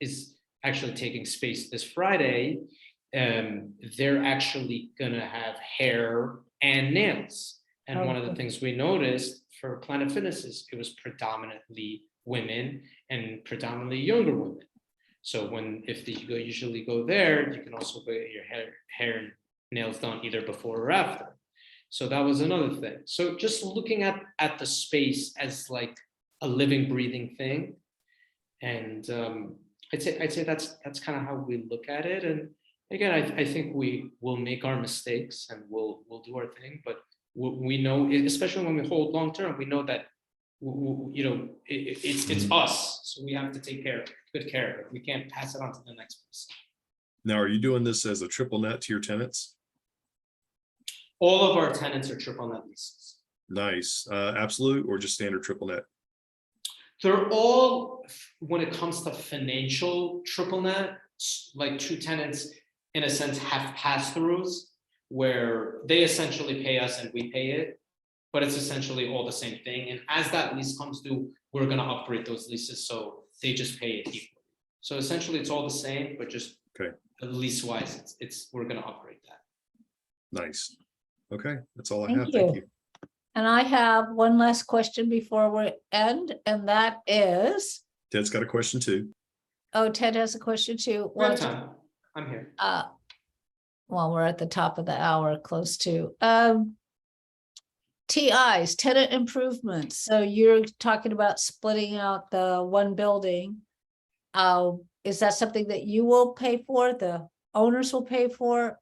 is actually taking space this Friday. They're actually gonna have hair and nails. And one of the things we noticed for Planet Fitness is it was predominantly women and predominantly younger women. So if you usually go there, you can also get your hair and nails done either before or after. So that was another thing. So just looking at the space as like a living, breathing thing. And I'd say that's kind of how we look at it. And again, I think we will make our mistakes and we'll do our thing, but we know, especially when we hold long term, we know that it's us, so we have to take good care of it. We can't pass it on to the next person. Now, are you doing this as a triple net to your tenants? All of our tenants are triple net leases. Nice. Absolute or just standard triple net? They're all, when it comes to financial triple net, like two tenants in a sense have pass-throughs where they essentially pay us and we pay it, but it's essentially all the same thing. And as that lease comes due, we're going to upgrade those leases so they just pay it equally. So essentially it's all the same, but just lease wise, we're going to upgrade that. Nice. Okay, that's all I Thank have. you. Thank you. And I have one last question before we end, and that is, Ted's got a question too. oh, Ted has a question too. We have time. I'm here. Well, we're at the top of the hour, close to. TIs, tenant improvements. So you're talking about splitting out the one building. Is that something that you will pay for, the owners will pay for?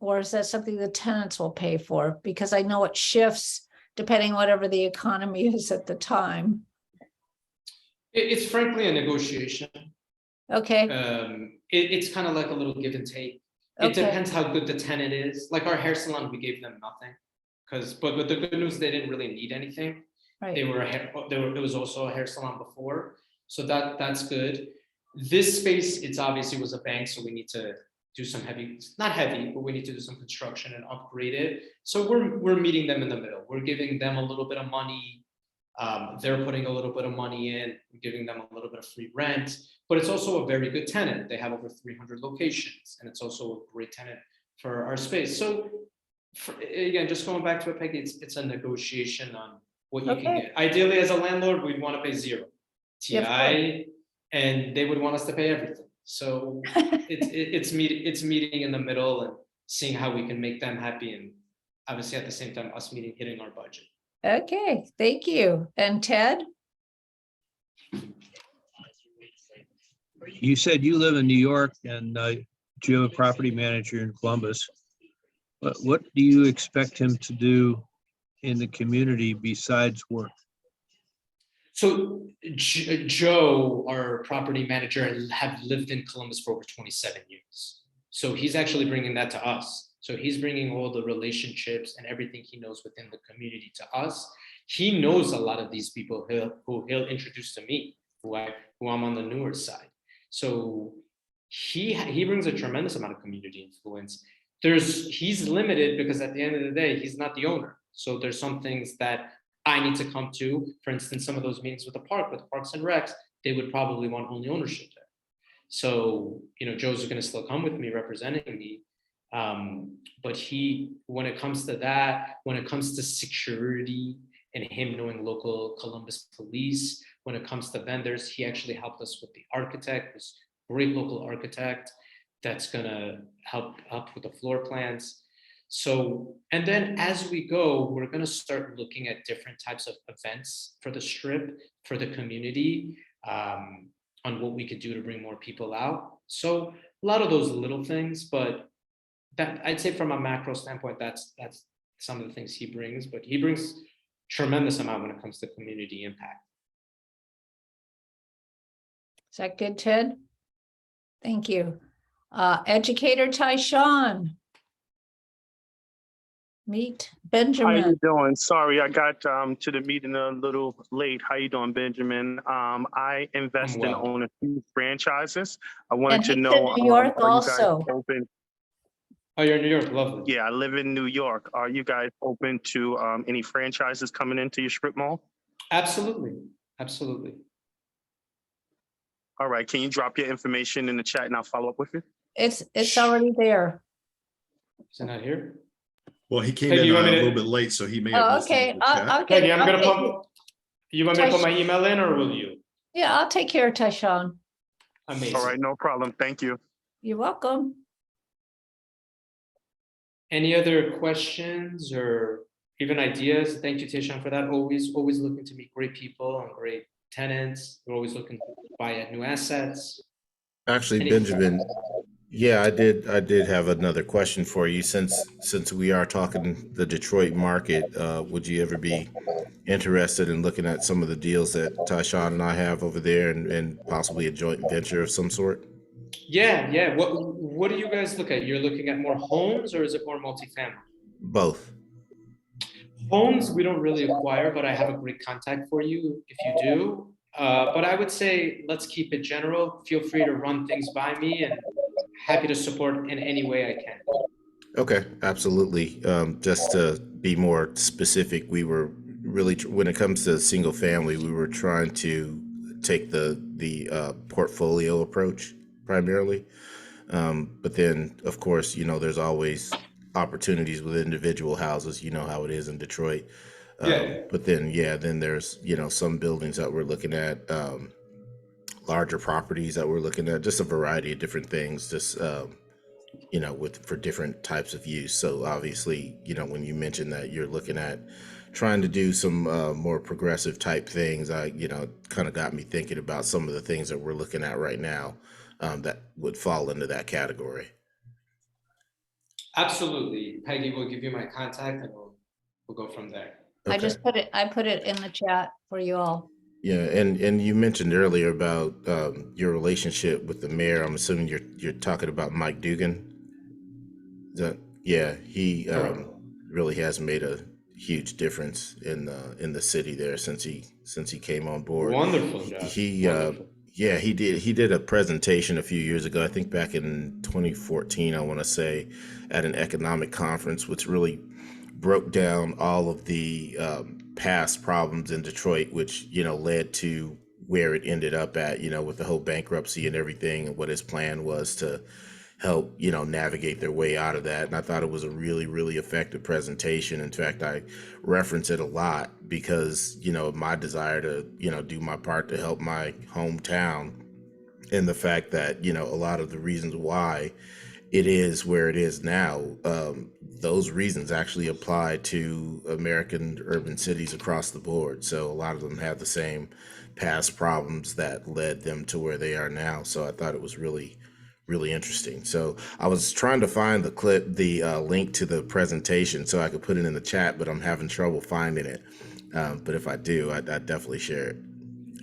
Or is that something the tenants will pay for? Because I know it shifts depending whatever the economy is at the time. It's frankly a negotiation. Okay, It's kind of like a little give and take. It okay, depends how good the tenant is. Like our hair salon, we gave them nothing. But the good news, they didn't really need anything. They right, were there was also a hair salon before. So that's good. This space, it's obviously was a bank, so we need to do some not heavy, but we need to do some construction and upgrade it. So we're meeting them in the middle. We're giving them a little bit of money. They're putting a little bit of money in, giving them a little bit of free rent, but it's also a very good tenant. They have over 300 locations, and it's also a great tenant for our space. So again, just going back to it, Peggy, it's a negotiation on what you can Okay. get. Ideally, as a landlord, we'd want to pay zero Yeah, of TI, and they would want us to pay everything. So it's meeting in the middle and seeing how we can make them happy, and obviously at the same time us hitting our budget. okay, thank you. And Ted? You said you live in New York and you have a property manager in Columbus. What do you expect him to do in the community besides work? So Joe, our property manager, have lived in Columbus for over 27 years. So he's actually bringing that to us. So he's bringing all the relationships and everything he knows within the community to us. He knows a lot of these people who he'll introduce to me, who I'm on the newer side. So he brings a tremendous amount of community influence. He's limited because at the end of the day, he's not the owner. So there's some things that I need to come to. For instance, some of those meetings with the Parks and Recs, they would probably want only ownership there. So, Joe's going to still come with me representing me. But when it comes to that, when it comes to security and him knowing local Columbus police, when it comes to vendors, he actually helped us with the architect, this great local architect that's going to help with the floor plans. So, and then as we go, we're going to start looking at different types of events for the strip, for the community, on what we could do to bring more people out. So a lot of those little things, but that I'd say from a macro standpoint, that's some of the things he brings, but he brings tremendous amount when it comes to community impact. Is that good, Ted? Thank you. Educator Tyshawn. Meet How Benjamin. you doing? Sorry, I got to the meeting a little late. How you doing, Benjamin? I invest I'm in well. owning a few franchises. I wanted And to he's in know, New York are you guys also. open? Oh, you're in New York, lovely. Yeah, I live in New York. Are you guys open to any franchises coming into your strip mall? Absolutely. All right, can you drop your information in the chat and I'll follow up with you? It's already there. Is it not here? Well, he came Peggy, in you a want me to- little bit late, so he may have Oh, missed it okay. in the chat. I'll Peggy, get. I'm gonna I'll put. You want me to put my email in, or will you? Yeah, I'll take care of Tyshawn. Amazing. All right, no problem. Thank you. You're welcome. Any other questions or even ideas? Thank you, Tishan, for that. Always looking to meet great people and great tenants. We're always looking to buy new assets. Actually, Any- Benjamin, yeah, I did have another question for you. Since we are talking the Detroit market, would you ever be interested in looking at some of the deals that Tyshawn and I have over there and possibly a joint venture of some sort? Yeah. What do you guys look at? You're looking at more homes, or is it more multifamily? Both. Homes, we don't really acquire, but I have a great contact for you if you do. But I would say let's keep it general. Feel free to run things by me, and happy to support in any way I can. Okay, absolutely. Just to be more specific, we were really, when it comes to single family, we were trying to take the portfolio approach primarily. But then, of course, there's always opportunities with individual houses. You know how it is in Detroit. Yeah. But then, then there's, some buildings that we're looking at, larger properties that we're looking at, just a variety of different things, just, for different types of use. So obviously, when you mentioned that you're looking at trying to do some more progressive type things, kind of got me thinking about some of the things that we're looking at right now that would fall into that category. Absolutely. Peggy will give you my contact and we'll go from there. I Okay. just put it in the chat for you all. Yeah, and you mentioned earlier about your relationship with the mayor. I'm assuming you're talking about Mike Dugan. Yeah, he really has made a huge difference in the city there since he came on board. Wonderful, Josh. He Wonderful. yeah, he did a presentation a few years ago, I think back in 2014, I want to say, at an economic conference, which really broke down all of the past problems in Detroit, which led to where it ended up at, with the whole bankruptcy and everything, and what his plan was to help navigate their way out of that. And I thought it was a really, really effective presentation. In fact, I reference it a lot because of my desire to do my part to help my hometown, and the fact that a lot of the reasons why it is where it is now, those reasons actually apply to American urban cities across the board. So a lot of them have the same past problems that led them to where they are now. So I thought it was really, really interesting. So I was trying to find the link to the presentation so I could put it in the chat, but I'm having trouble finding it. But if I do, I'd definitely share it.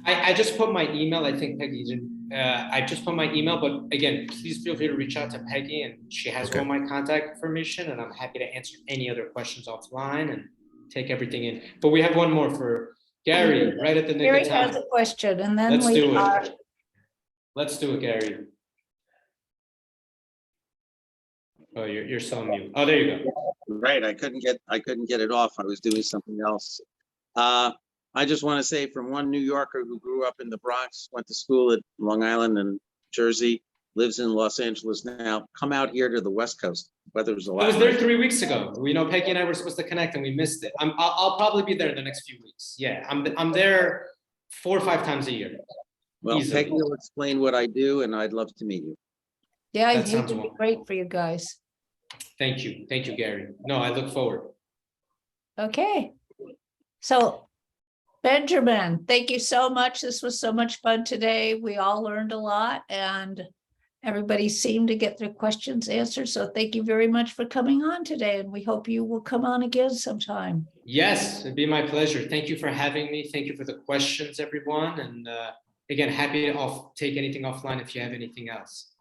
I just put my email. I think Peggy didn't. I just put my email, but again, please feel free to reach out to Peggy, and she has all my contact information, and I'm happy to answer any other questions offline and take everything in. But we have one more for Gary, right at the nick Gary of has time. a question, and then Let's we do are. it. Let's do it, Gary. Oh, you're so mute. Oh, there you go. Right, I couldn't get it off. I was doing something else. I just want to say, from one New Yorker who grew up in the Bronx, went to school at Long Island and Jersey, lives in Los Angeles now, come out here to the West Coast. Weather was a lot. I was there 3 weeks ago. We know Peggy and I were supposed to connect and we missed it. I'll probably be there in the next few weeks. Yeah, I'm there 4 or 5 times a year. Well, Easily. Peggy will explain what I do, and I'd love to meet you. Yeah, That he sounds would be wonderful. great for you guys. Thank you, Gary. No, I look forward. Okay. So Benjamin, thank you so much. This was so much fun today. We all learned a lot and everybody seemed to get their questions answered. So thank you very much for coming on today. And we hope you will come on again sometime. Yes, it'd be my pleasure. Thank you for having me. Thank you for the questions, everyone. And again, happy to take anything offline if you have anything else.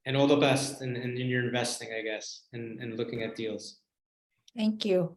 And all the best in your investing, I guess, and looking at deals. Thank you.